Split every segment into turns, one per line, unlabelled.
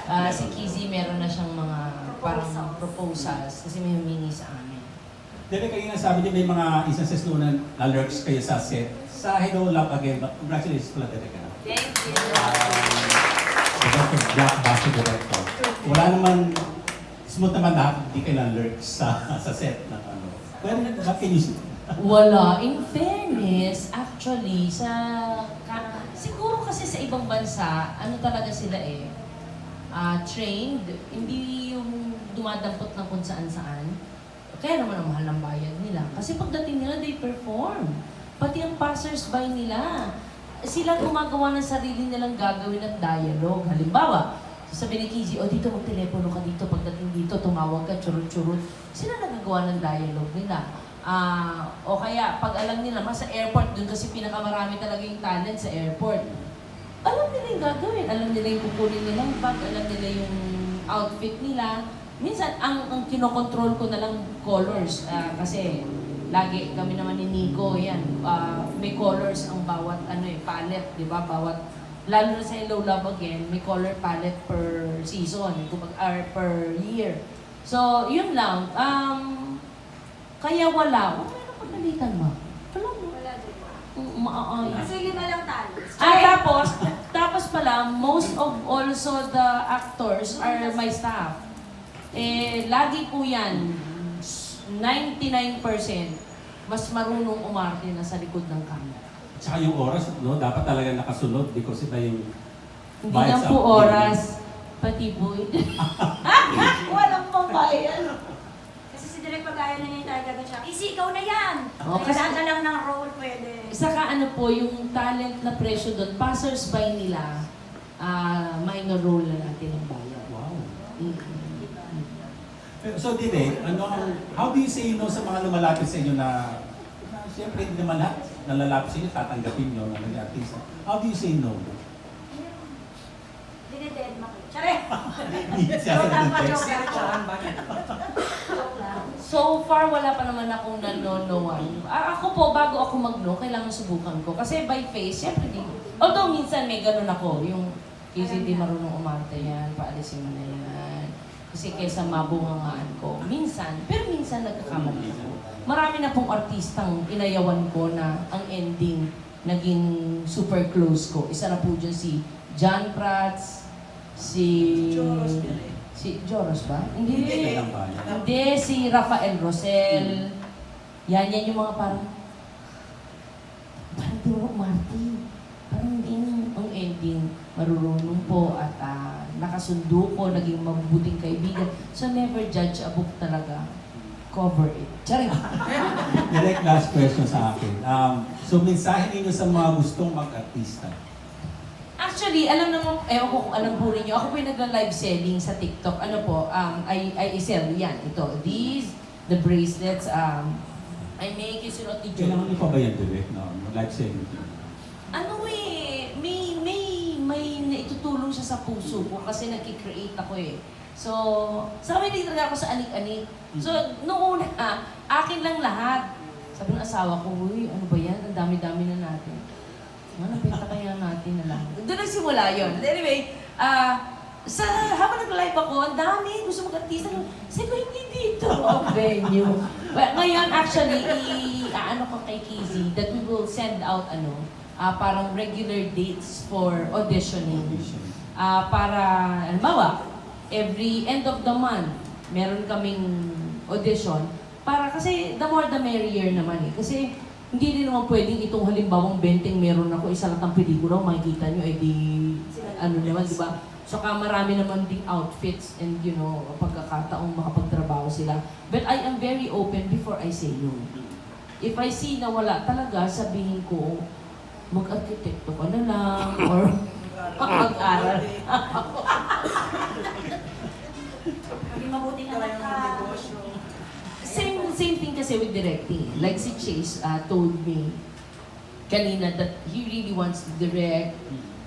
Si Kizzy meron na siyang mga parang proposals kasi may humingi sa amin.
Dere, kayo nga sabi niyo may mga instances noon na lurks kayo sa set. Sa Hello Love Again, congratulations pala, Dere ka.
Thank you.
Blockbuster director. Wala naman, smooth naman lahat, hindi kayo na lurks sa set ng ano. Pero what can you say?
Wala. In fairness, actually, siguro kasi sa ibang bansa, ano talaga sila trained, hindi yung dumadampot ng kung saan-saan. Kaya naman ang mahal ng bayad nila. Kasi pagdating nila, they perform. Pati ang passers-by nila. Sila gumagawa ng sarili nilang gagawin at dialogue. Halimbawa, sabi ni Kizzy, dito mag-telepono ka dito, pagdating dito, tumawag ka, churut-churut. Sila nagagawa ng dialogue nila. O kaya, pag alam nila, sa airport, dun kasi pinakamarami talaga yung talent sa airport. Alam nila yung gagawin, alam nila yung kukunin nilang bag, alam nila yung outfit nila. Minsan, ang kinokontrol ko na lang colors. Kasi, lagi kami naman ni Nico, yan. May colors ang bawat palette, di ba? Lalo na sa Hello Love Again, may color palette per season, per year. So, yun lang. Kaya wala. Meron pagalitan mo. Wala mo.
Wala din.
Maaay.
Kasi 5 lang tayo.
Tapos pala, most of also the actors are my staff. Lagi po yan, 99% mas marunong umarte na sa likod ng camera.
Tsaka yung oras, no, dapat talaga nakasunod because iba yung
Hindi
bites
lang po
up.
oras, pati buhay. Walang pabayan.
Kasi si Direk pag-aya na niya tayo gagawin siya. Easy, ikaw na yan!
Oh, kasi-
Kailangan lang ng role pwede.
Saka yung talent na presyo doon, passers-by nila, minor role na natin ang bayan.
Wow.
Mm-hmm.
So, Direk, how do you say no sa mga lumalapit sa inyo na siyempre hindi naman lahat na lalapit sa inyo, tatanggapin nyo na naging artista. How do you say no?
Dinided mo ko. Tsare!
Hindi siya sa text.
Joke lang.
So far, wala pa naman akong nanonoan. Ako po, bago ako mag-no, kailangan subukan ko. Kasi by face, syempre di. Although minsan may ganun ako, yung kasi di marunong umarte yan, paalisin mo na yan. Kasi kaysa mabungangaan ko. Minsan, pero minsan nagkakamali ako. Marami na pong artistang inayawan ko na ang ending naging super close ko. Isa na po dyan si John Prats, si Joros ba? Hindi. Hindi, si Rafael Rosel. Yan yung mga parang di mo umarte. Parang hindi ang ending marunong po at nakasundo ko, naging mabuting kaibigan. So never judge a book talaga. Cover it. Charing.
Direct last question sa akin. So, mensahe ninyo sa mga gustong mag-artista.
Actually, alam naman, ewan ko kung alam po rin nyo, ako po yung nagla-live selling sa TikTok. Ano po, I sell yan. Ito, these, the bracelets, I make you suot ni
Kailangan
Joe.
niyo pa ba yan, Direk? No? Live selling.
May naitutulong siya sa puso ko kasi nagki-create ako So, sabi talaga ako sa anik-anik. So, noong una, akin lang lahat. Sabi ng asawa ko, uy, ano ba yan? Ang dami-dami na natin. Nabenta kaya natin na lang. Doon nagsimula yun. Anyway, habang nag-live ako, ang dami, gusto mag-artista. Sabi ko, hindi dito ang venue. Well, ngayon, actually, ano ko kay Kizzy, that we will send out, parang regular dates for auditioning. Para, halimbawa, every end of the month, meron kaming audition. Kasi the more the merrier naman Kasi hindi din naman pwedeng itong halimbawang benteng meron ako, isa lang ang pelikula, makikita nyo, naman, di ba? So, marami naman ding outfits and, pagkakataong makapagtrabaho sila. But I am very open before I say no. If I see na wala talaga, sabihin ko, mag-arkitekto ka na lang, or mag-aral.
Maging mabuting anak ka.
Same thing kasi with directing. Like si Chase told me kanina that he really wants to direct,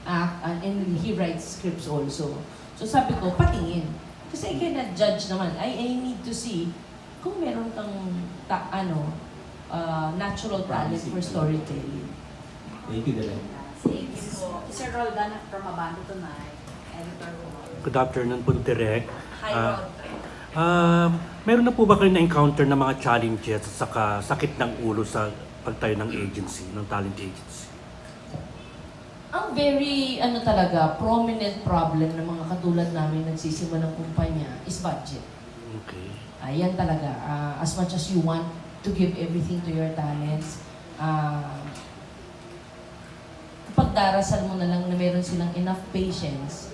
act, and he writes scripts also. So sabi ko, patingin. Kasi I cannot judge naman. I need to see kung meron kang natural talent for storytelling.
Thank you, Direk.
Thank you po. Sir Roldan from Abando tonight.
editor ko.
Good afternoon po, Direk.
Hi,
Ah,
Rod.
Meron na po ba kayo na-encounter na mga challenges at saka sakit ng ulo sa pagtayo ng agency, ng talent agency?
Ang very, talaga, prominent problem ng mga katulad namin nagsisimula ng kumpanya is budget.
Okay.
Ayan talaga. As much as you want to give everything to your talents, pagdarasal mo na lang na meron silang enough patience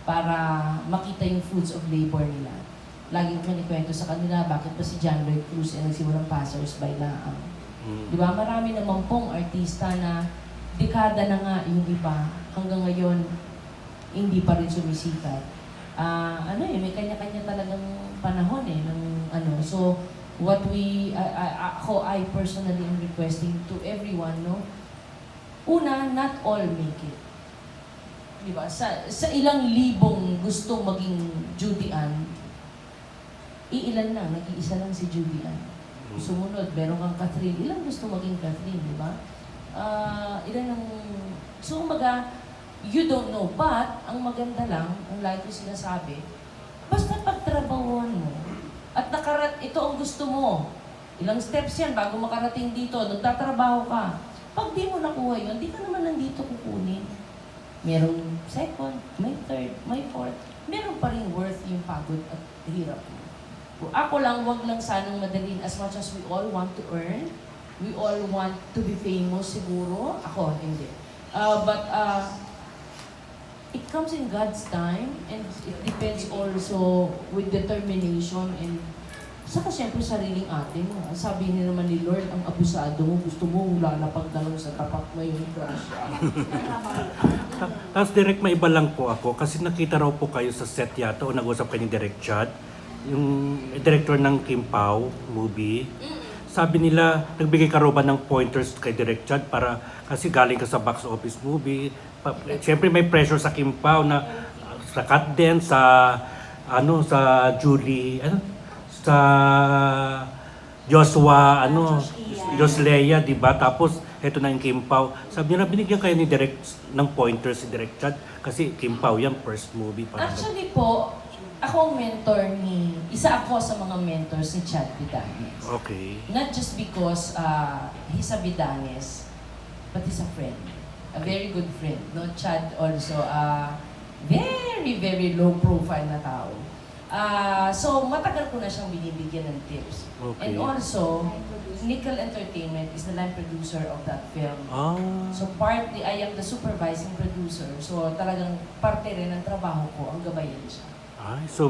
para makita yung fruits of labor nila. Lagi ko manikwento sa kanila, bakit pa si John Lloyd Cruz ay nagsimulang passers-by lang. Di ba? Marami naman pong artista na dekada na nga yung iba, hanggang ngayon, hindi pa rin sumisikat. May kanya-kanya talagang panahon So, what I personally am requesting to everyone, no? Una, not all make it. Diba? Sa ilang libong gustong maging Judy Ann, iilan lang, nag-iisa lang si Judy Ann. Sumunod, meron kang Catherine. Ilang gusto maging Catherine, di ba? So, you don't know. But, ang maganda lang, ang lagi ko sinasabi, basta pagtrabahuan mo, at ito ang gusto mo. Ilang steps yan bago makarating dito, nagtatrabaho ka. Pag di mo nakuha yun, di ka naman nandito kukunin. Merong second, may third, may fourth. Meron pa rin worth yung pagod at hirap mo. Ako lang, wag lang sanang madalin as much as we all want to earn. We all want to be famous siguro. Ako, hindi. But it comes in God's time and it depends also with determination and saka siyempre sariling atin. Sabi ni naman ni Lord, ang abusado mo, gusto mo lalapag na lang sa tapat mo yung grasya.
Tapos Direk, may iba lang po ako kasi nakita raw po kayo sa set yata o nag-usap kayo ni Direk Chad, yung director ng Kim Pao movie. Sabi nila, nagbigay ka raw ba ng pointers kay Direk Chad para kasi galing ka sa box office movie. Siyempre may pressure sa Kim Pao na sa Kat Den, sa Julie, sa Joshua, Joslea, di ba? Tapos, eto na yung Kim Pao. Sabi nila, binigyan kayo ni Direk ng pointers si Direk Chad kasi Kim Pao yan, first movie pa.
Actually po, ako ang mentor isa ako sa mga mentors ni Chad Vidanes.
Okay.
Not just because he's a Vidanes, but he's a friend. A very good friend. No, Chad also, very, very low profile na tao. So, matagal ko na siyang binibigyan ng tips.
Okay.
And also, Nickel Entertainment is the line producer of that film.
Ah.
So, partly, I am the supervising producer. So, talagang parte rin ng trabaho ko, ang gabayan siya.
Ay, so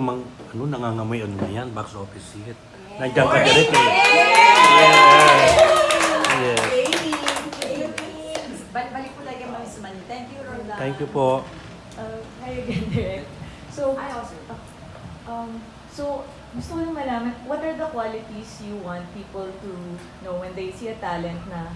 nangangamoy na yan, box office hit. Nandiyan ka Direk eh. Yes.
Balik po lagi mga Miss Manny. Thank you, Roda.
Thank you po.
Hi again, Direk. So,
I also.
gusto ko lang malaman, what are the qualities you want people to know when they see a talent na,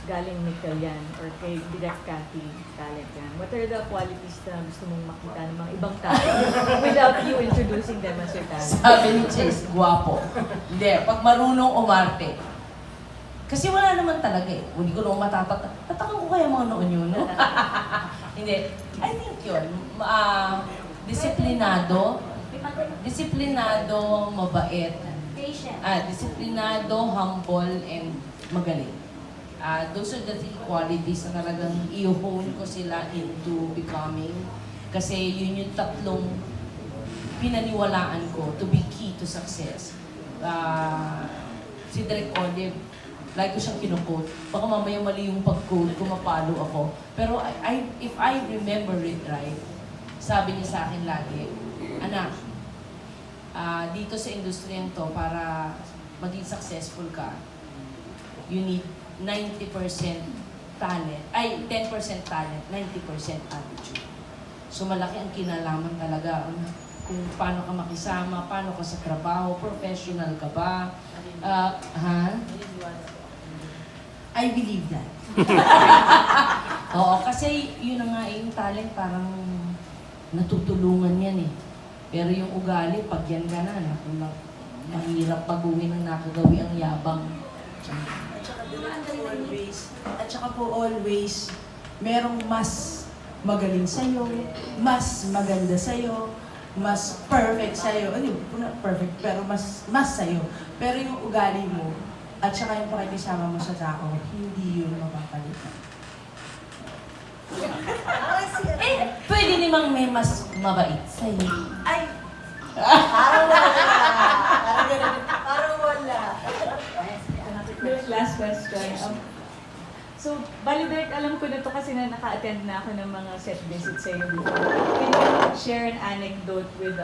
galing Nickel yan, or kay Direk Cathy, talent yan? What are the qualities na gusto mong makita ng mga ibang talent without you introducing them as your talent?
Sabi ni Chase, guwapo. Hindi, pag marunong umarte. Kasi wala naman talaga eh. Hindi ko naman Tatakang ko kaya mga noon yun, no? Hindi. I think yun. Disiplinado, mabait.
Patient.
Disiplinado, humble, and magaling. Those are the three qualities na talagang i-hone ko sila into becoming. Kasi yun yung tatlong pinaniwalaan ko to be key to success. Si Direk Olive, lagi ko siyang kinukot. Baka mamaya mali yung pag-quote ko, mapalo ako. Pero if I remember it right, sabi niya sa akin lagi, anak, dito sa industriyang to, para maging successful ka, you need 90% talent, 10% talent, 90% attitude. So malaki ang kinalaman talaga kung paano ka makisama, paano ka sa trabaho, professional ka ba? I believe that. Oo, kasi yun na nga yung talent, parang natutulungan yan eh. Pero yung ugali, pag yan ka na, mahirap baguhin ang nakagawi ang yabang.
At saka po always, merong mas
magaling sa'yo, mas maganda sa'yo, mas perfect sa'yo. Ano, not perfect, pero mas sa'yo. Pero yung ugali mo, at saka yung pakikisama mo sa tao, hindi yun mapapalitan. Pwede namang may mas mabait sa'yo.
Ay,
Parang wala.
Last question. So, bali direct, alam ko na to kasi na naka-attend na ako ng mga set visits sa iyo before. Can you share an anecdote with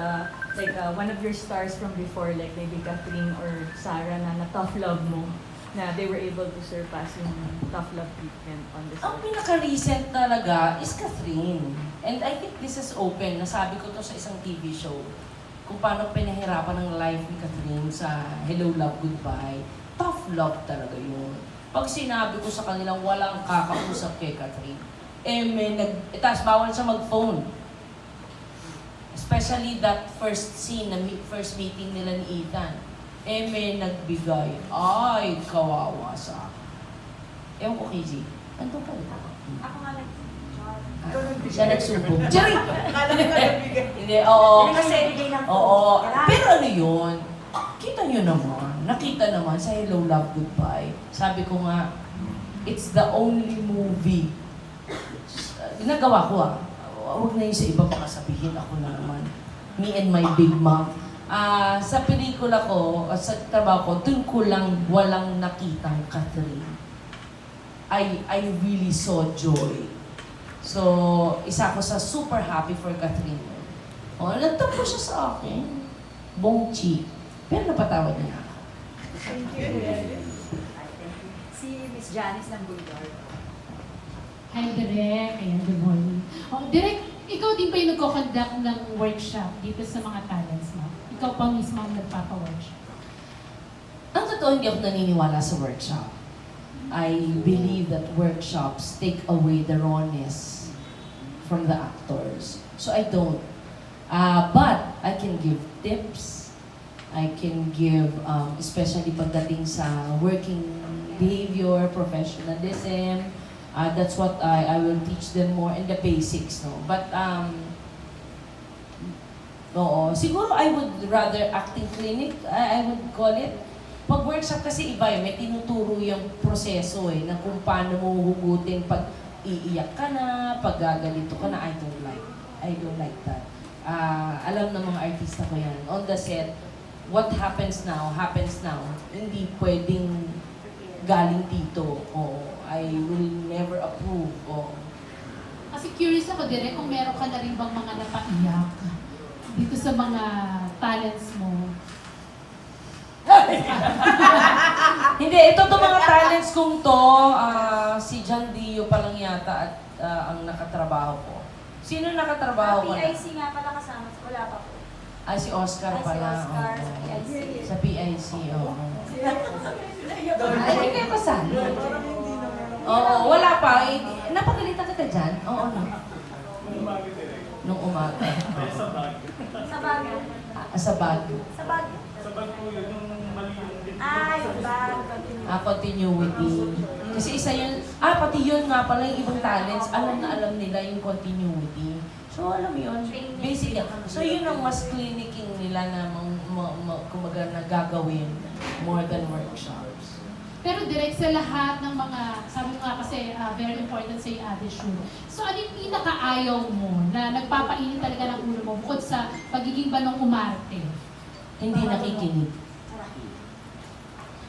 one of your stars from before, like maybe Catherine or Sarah, na tough love mo, na they were able to surpass yung tough love treatment on the
Ang
set?
pinaka-recent talaga is Catherine. And I think this is open. Nasabi ko to sa isang TV show. Kung paano pinahirapan ng life ni Catherine sa Hello, Love, Goodbye. Tough love talaga yun. Pag sinabi ko sa kanilang walang kakausap kay Catherine, tapos bawal siya mag-phone. Especially that first scene, first meeting nila ni Ethan. May nagbigay. Ay, kawawa sa akin. Ewan ko, KZ. Andun ka rin.
ako nga
Siya nagsubok. Jerry!
Akala ko nabigay.
Hindi, oo.
Hindi kasi bigay ng
Oo.
phone.
Pero ano yun? Kita nyo naman. Nakita naman sa Hello, Love, Goodbye. Sabi ko nga, it's the only movie. Ginagawa ko Huwag na yun sa iba baka sabihin ako na naman. Me and my big mouth. Sa pelikula ko, sa trabaho ko, dun ko lang walang nakitang Catherine. I really saw joy. So, isa ako sa super happy for Catherine. Nagtampo siya sa akin. Bongchi. Pero napatawad niya ako.
Thank you.
Si Miss Janice ng Bulgar.
Hi, Direk. Ayan, good morning. Direk, ikaw din ba yung nagko-conduct ng workshop dito sa mga talents mo? Ikaw pa mismo ang nagpapa-workshop?
Ang totoo, hindi ako naniniwala sa workshop. I believe that workshops take away the rawness from the actors. So I don't. But I can give tips. I can give, especially pagdating sa working behavior, professionalism. That's what I will teach them more in the basics, no? But, oo. Siguro I would rather acting clinic, I would call it. Pag workshop kasi iba may tinuturo yung proseso na kung paano mo hugutin pag iiyak ka na, pag gagalito ka na, I don't like that. Alam ng mga artista ko yan. On the set, what happens now. Hindi pwedeng galing dito. I will never approve.
Kasi curious ako, Direk, kung meron ka na rin bang mga napaiyak dito sa mga talents mo.
Hindi, ito mga talents kong to, si John Dio pa lang yata at ang nakatrabaho ko. Sino nakatrabaho ko na?
PIC nga pala kasama. Wala pa po.
Ay, si Oscar
Ay, si
pala.
Oscar,
oo.
sa PIC.
Sa PIC, oo. Ay, hindi kayo kasali. Oo, wala pa. Napagalitan kita dyan? Oo, no. Nung umaga.
Sa Baguio.
Sa Baguio.
Sa Baguio. Yung bag.
Continuity. Kasi isa yun, pati yun nga pala yung ibang talents, alam na alam nila yung continuity. So, alam mo yun, basic yan. So, yun ang mas clinicking nila na kumaga na gagawin more than workshops.
Pero Direk, sa lahat ng mga, sabi mo nga kasi very important sa yung attitude. So ano yung pinakaayaw mo na nagpapainit talaga ng ulo mo bukod sa pagiging banong umarte?
Hindi nakikinig.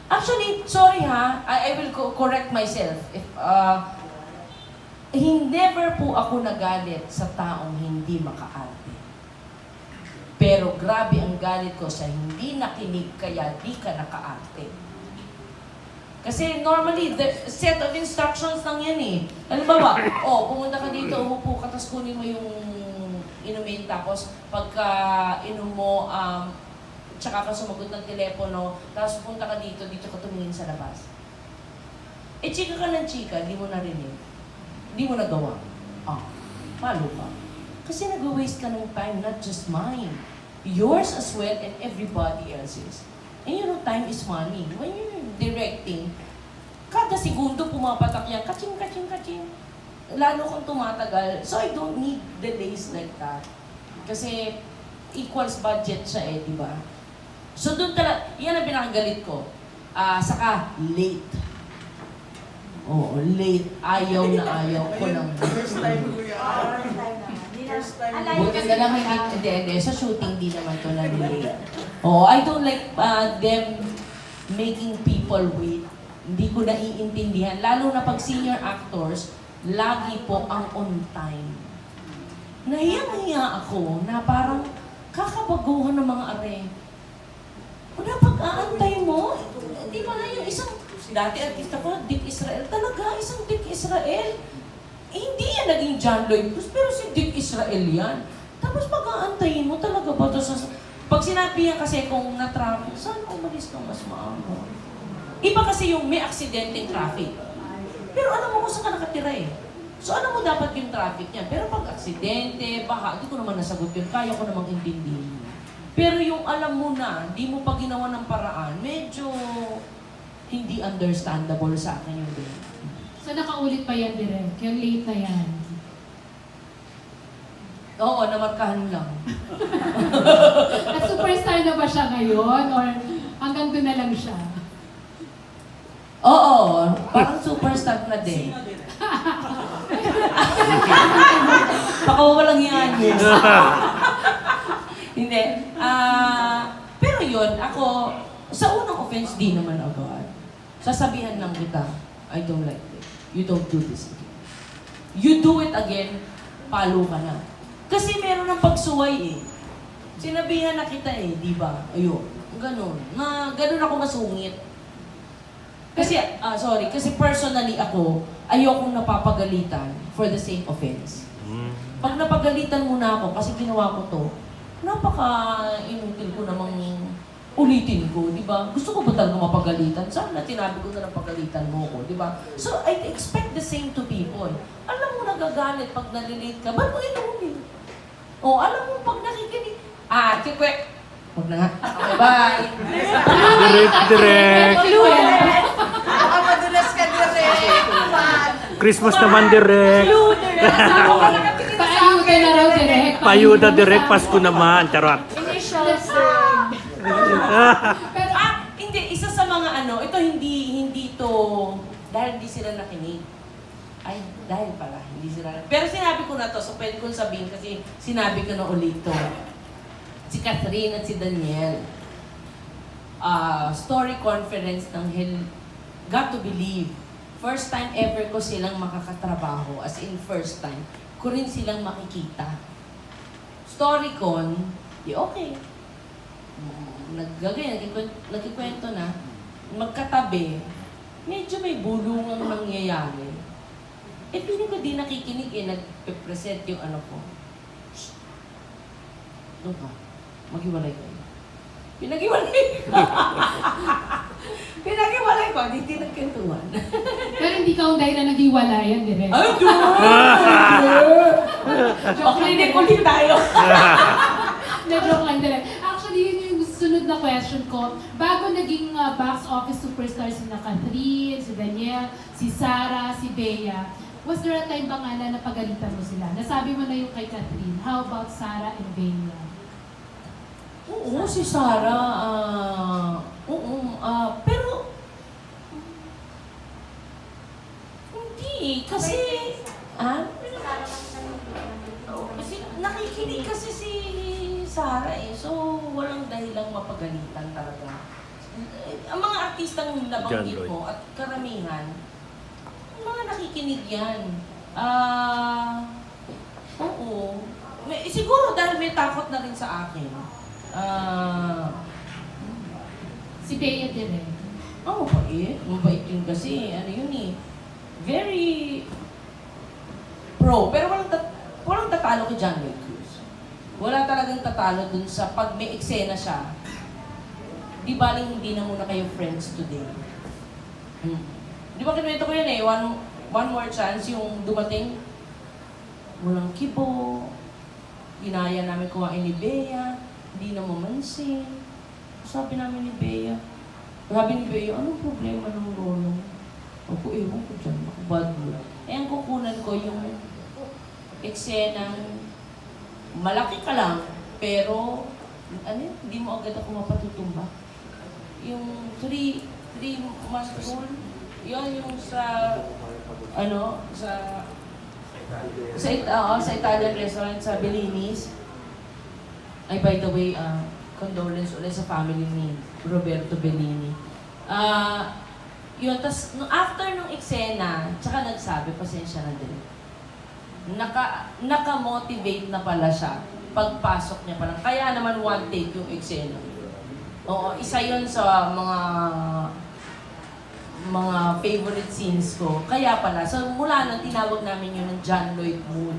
Actually, sorry I will correct myself. Never po ako nagalit sa taong hindi makaarte. Pero grabe ang galit ko sa hindi nakinig kaya di ka nakaarte. Kasi normally, the set of instructions lang yan eh. Halimbawa, pumunta ka dito, umupo ka, tapos kunin mo yung inumin, tapos pagka inom mo, tsaka ka sumagot ng telepono, tapos punta ka dito ka tumingin sa labas. Chika ka ng chika, di mo narinig. Di mo nagawa. Malo ka. Kasi nag-waste ka ng time, not just mine. Yours as well and everybody else's. And you know, time is money. When you're directing, kada segundo pumapatak yan, kaching, kaching, kaching. lalo kang tumatagal. So I don't need delays like that. Kasi equals budget siya eh, di ba? So doon talaga, yan ang pinakagalit ko. Saka late. Oo, late. Ayaw na ayaw ko ng
First time ko yan.
First time naman. Hindi na,
First time.
alay
buti na lang hindi. Sa shooting, di naman to na late. Oh, I don't like them making people wait. Hindi ko naiintindihan. Lalo na pag senior actors, lagi po ang on time. Nahiya ako na parang kakabaguhan ng mga are. Wala pag-aantay mo. Di ba nga yung isang, dati artista ko, Dick Israel, talaga isang Dick Israel. Hindi yan naging John Lloyd Cruz, pero si Dick Israel yan. Tapos pag-aantayin mo talaga ba ito sa... Pag sinabi yan kasi kung na-traffic, saan umalis ka mas maaga? Iba kasi yung may aksidenteng traffic. Pero alam mo kung saan ka nakatira eh. So alam mo dapat yung traffic niya. Pero pag aksidente, baka, di ko naman nasagot yun. Kaya ko namang intindihin. Pero yung alam mo na, di mo pa ginawa ng paraan, medyo hindi understandable sa akin yung din.
So nakaulit pa yan, Direk? Yung late na yan.
Oo, namarkahan lang.
At superstar na ba siya ngayon? Or hanggang doon na lang siya?
Oo, parang superstar na din.
Sino din?
Baka walang yan. Hindi. Pero yun, ako, sa unang offense, di naman agad. Sasabihan lang kita, I don't like it. You don't do this again. You do it again, palo ka na. Kasi meron ng pagsuway eh. Sinabihan na kita eh, di ba? Ayun, ganun. Ganun ako masungit. Kasi, kasi personally ako, ayokong napapagalitan for the same offense. Pag napagalitan muna ako, kasi ginawa ko to, napaka-inutil ko namang ulitin ko, di ba? Gusto ko ba talaga mapagalitan? Sana tinabi ko na napagalitan mo ko, di ba? So, I expect the same to people. Alam mo nagagalit pag nalilate ka, ba't mo inuulit? O, alam mo pag nakikinig, kikwek. Huwag na nga. Okay, bye.
Direk.
Baka madulas ka direct.
Christmas naman, Direk.
Paayuda na raw, Direk.
Payuda, Direk. Pasko naman. Charot.
Initial sir.
Pero,
Hindi, isa sa mga ito hindi to, dahil hindi sila nakinig. Ay, dahil pala, hindi sila pero sinabi ko na to, so pwede kong sabihin kasi sinabi ko na ulit to. Si Catherine at si Daniel. Story conference ng Got to Believe. First time ever ko silang makakatrabaho, as in first time, ko rin silang makikita. Storycon, di okay. Nagkikwento na, magkatabi, medyo may bulungang nangyayari. Piling ko di nakikinig nagpe-present yung ano ko. Shh! Doon ka, maghiwalay kayo. Pinaghiwalay ko. Pinaghiwalay ko, hindi nagkentuhan.
pero hindi ka ang dahilan nag-iwalayan, Direk.
Ay,
Joke lang,
Makinig
Direk.
ulit tayo.
Na-joke lang, Direk. Actually, yun yung sunod na question ko. Bago naging box office superstars si Catherine, si Daniel, si Sarah, si Bea, was there a time ba nga na napagalitan mo sila? Nasabi mo na yung kay Catherine. How about Sarah and Bea?
Oo, si Sarah, pero, hindi, kasi, kasi nakikinig kasi si Sarah so walang dahilang mapagalitan talaga. Ang mga artistang nabanggit
John Lloyd.
mo at karamihan, mga nakikinig yan. Oo. Siguro dahil may takot na rin sa akin.
Si Bea, Direk.
Mabait. Mabait yun kasi. Ano yun eh. Very pro. Pero walang tatalo kay John Lloyd Cruz. Wala talagang tatalo dun sa pag may eksena siya. Di baling hindi na muna kayo friends today. Di ba kinuwento ko yun eh. One more chance yung dumating. Walang kibo. Ginaya namin kuhain ni Bea. Hindi na mamansin. Sabi namin ni Bea, anong problema ng lolo? Ako, ewan ko dyan, ako bad mood. Eh, ang kukunan ko yung eksenang malaki ka lang, pero ano yun, hindi mo agad ako mapatutumba. Yung 3-month old, yun yung sa Italian restaurant sa Bellini's. Ay, by the way, condolence ulit sa family ni Roberto Bellini. Yun, tas after nung eksena, tsaka nagsabi, pasensya na din. Naka-motivate na pala siya pagpasok niya pa lang. Kaya naman one take yung eksena. Oo, isa yun sa mga favorite scenes ko. Kaya pala, so mula nang tinawag namin yun ng John Lloyd Mood.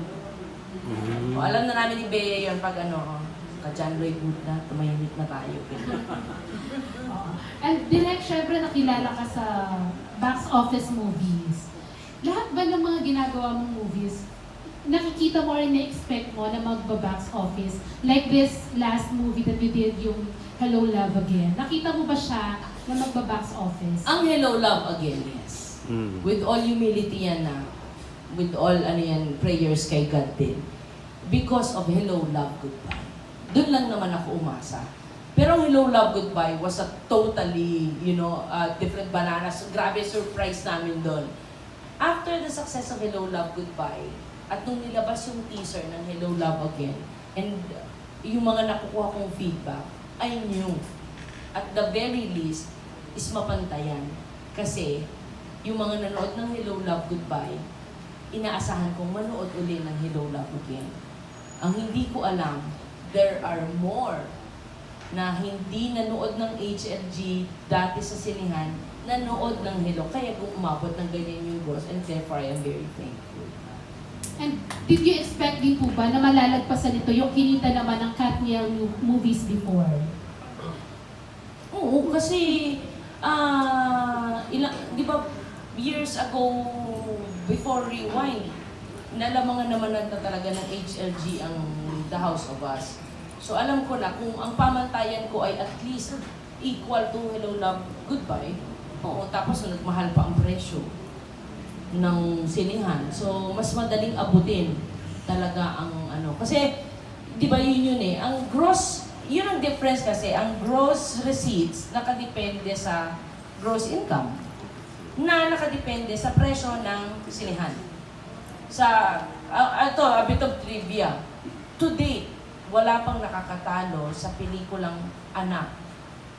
O, alam na namin ni Bea yun pag ka-John Lloyd Mood na, tumahimik na tayo.
And direct, syempre nakilala ka sa box office movies. Lahat ba ng mga ginagawa mong movies, nakikita mo rin na-expect mo na magba-box office? Like this last movie that you did, yung Hello Love Again. Nakita mo ba siya na magba-box office?
Ang Hello Love Again, yes. With all humility yan na, with all prayers kay God din. Because of Hello Love Goodbye. Doon lang naman ako umasa. Pero ang Hello Love Goodbye was a totally, different bananas. Grabe surprise namin doon. After the success of Hello Love Goodbye, at nung nilabas yung teaser ng Hello Love Again, and yung mga nakukuha kong feedback, I knew, at the very least, is mapantayan. Kasi, yung mga nanood ng Hello Love Goodbye, inaasahan kong manood uli ng Hello Love Again. Ang hindi ko alam, there are more na hindi nanood ng HLG dati sa sinihan, nanood ng Hello. Kaya kung umabot ng ganyan yung boss, and therefore I am very thankful.
And did you expect din po ba na malalagpasan ito yung kinita naman ng Katniel movies before?
Oo, kasi, di ba, years ago, before Rewind, nalamangan naman na talaga ng HLG ang The House of Us. So alam ko na kung ang pamantayan ko ay at least equal to Hello Love Goodbye, oo, tapos nagmahal pa ang presyo ng sinihan. So mas madaling abutin talaga ang Kasi, di ba yun eh, ang gross, yun ang difference kasi, ang gross receipts nakadepende sa gross income na nakadepende sa presyo ng sinihan. Ito, a bit of trivia. To date, wala pang nakakatalo sa pelikulang Anak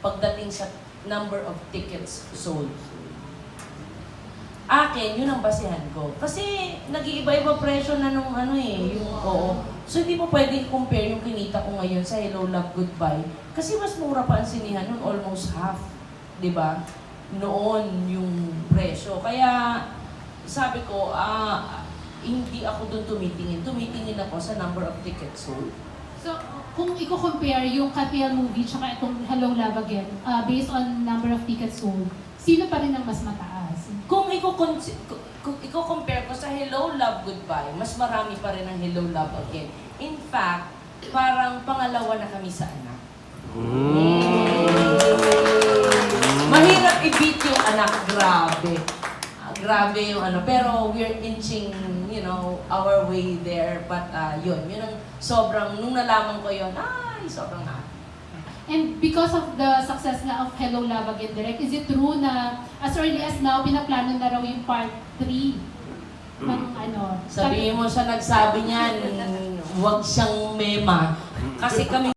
pagdating sa number of tickets sold. Akin, yun ang basihan ko. Kasi nag-iiba-iba presyo na nung So hindi mo pwedeng compare yung kinita ko ngayon sa Hello Love Goodbye. Kasi mas mura pa ang sinihan nun, almost half. Di ba? Noon yung presyo. Kaya sabi ko, hindi ako doon tumitingin. Tumitingin ako sa number of tickets sold.
So, kung i-compare yung Katniel movie tsaka itong Hello Love Again, based on number of tickets sold, sino pa rin ang mas mataas?
Kung i-compare ko sa Hello Love Goodbye, mas marami pa rin ang Hello Love Again. In fact, parang pangalawa na kami sa Anak. Mahirap i-beat yung Anak, grabe. Grabe yung pero we're inching, our way there. But yun ang sobrang, nung nalaman ko yun, sobrang
And because of the success nga of Hello Love Again Direct, is it true na as early as now, pinaplano na raw yung part 3 ng
Sabihin mo siya nagsabi niyan, huwag siyang mema. Kasi kami